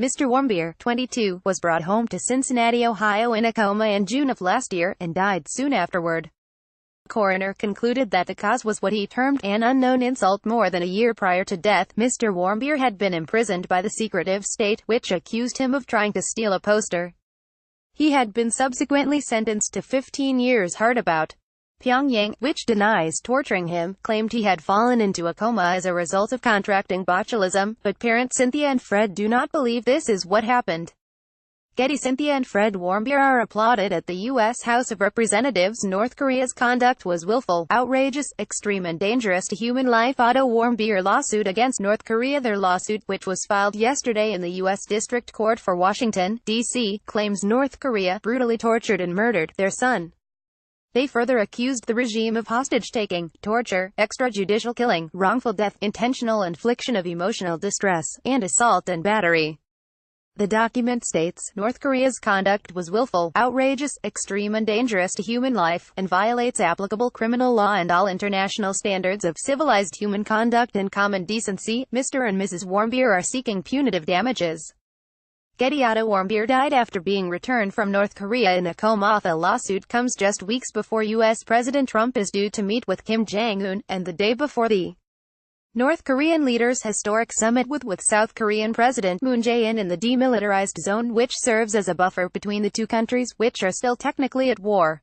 Mr. Warmbier, 22, was brought home to Cincinnati, Ohio in a coma in June of last year, and died soon afterward. The coroner concluded that the cause was what he termed an unknown insult. More than a year prior to death, Mr. Warmbier had been imprisoned by the secretive state, which accused him of trying to steal a poster. He had been subsequently sentenced to 15 years hard. About Pyongyang, which denies torturing him, claimed he had fallen into a coma as a result of contracting botulism, but parents Cynthia and Fred do not believe this is what happened. Getty. Cynthia and Fred Warmbier are applauded at the U.S. House of Representatives. North Korea's conduct was willful, outrageous, extreme and dangerous to human life. Otto Warmbier lawsuit against North Korea. Their lawsuit, which was filed yesterday in the U.S. District Court for Washington, D.C., claims North Korea brutally tortured and murdered their son. They further accused the regime of hostage-taking, torture, extrajudicial killing, wrongful death, intentional infliction of emotional distress, and assault and battery. The document states, North Korea's conduct was willful, outrageous, extreme and dangerous to human life, and violates applicable criminal law and all international standards of civilized human conduct and common decency. Mr. and Mrs. Warmbier are seeking punitive damages. Getty. Otto Warmbier died after being returned from North Korea in a coma. The lawsuit comes just weeks before U.S. President Trump is due to meet with Kim Jong-un, and the day before the North Korean leader's historic summit with South Korean President Moon Jae-in in the demilitarized zone, which serves as a buffer between the two countries, which are still technically at war.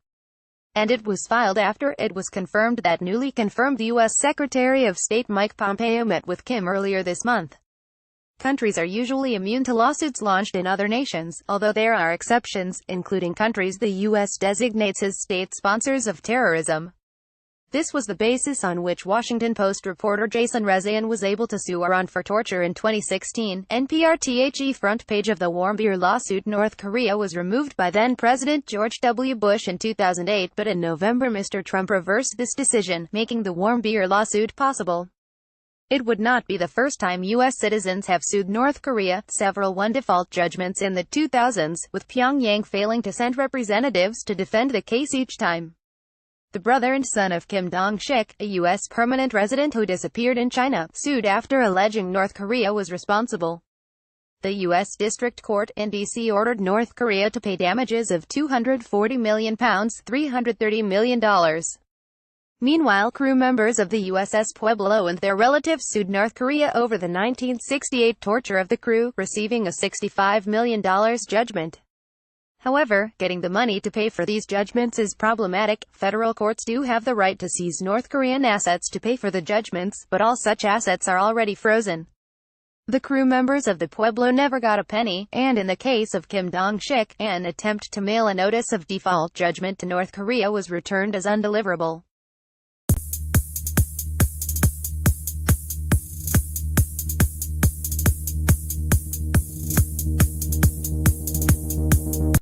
And it was filed after it was confirmed that newly confirmed U.S. Secretary of State Mike Pompeo met with Kim earlier this month. Countries are usually immune to lawsuits launched in other nations, although there are exceptions, including countries the U.S. designates as state sponsors of terrorism. This was the basis on which Washington Post reporter Jason Rezaian was able to sue Iran for torture in 2016. NPR. Front page of the Warmbier lawsuit. North Korea was removed by then-President George W. Bush in 2008, but in November Mr. Trump reversed this decision, making the Warmbier lawsuit possible. It would not be the first time U.S. citizens have sued North Korea. Several won default judgments in the 2000s, with Pyongyang failing to send representatives to defend the case each time. The brother and son of Kim Dong-shik, a U.S. permanent resident who disappeared in China, sued after alleging North Korea was responsible. The U.S. District Court in D.C. ordered North Korea to pay damages of £240 million, $330 million. Meanwhile, crew members of the USS Pueblo and their relatives sued North Korea over the 1968 torture of the crew, receiving a $65 million judgment. However, getting the money to pay for these judgments is problematic. Federal courts do have the right to seize North Korean assets to pay for the judgments, but all such assets are already frozen. The crew members of the Pueblo never got a penny, and in the case of Kim Dong-shik, an attempt to mail a notice of default judgment to North Korea was returned as undeliverable.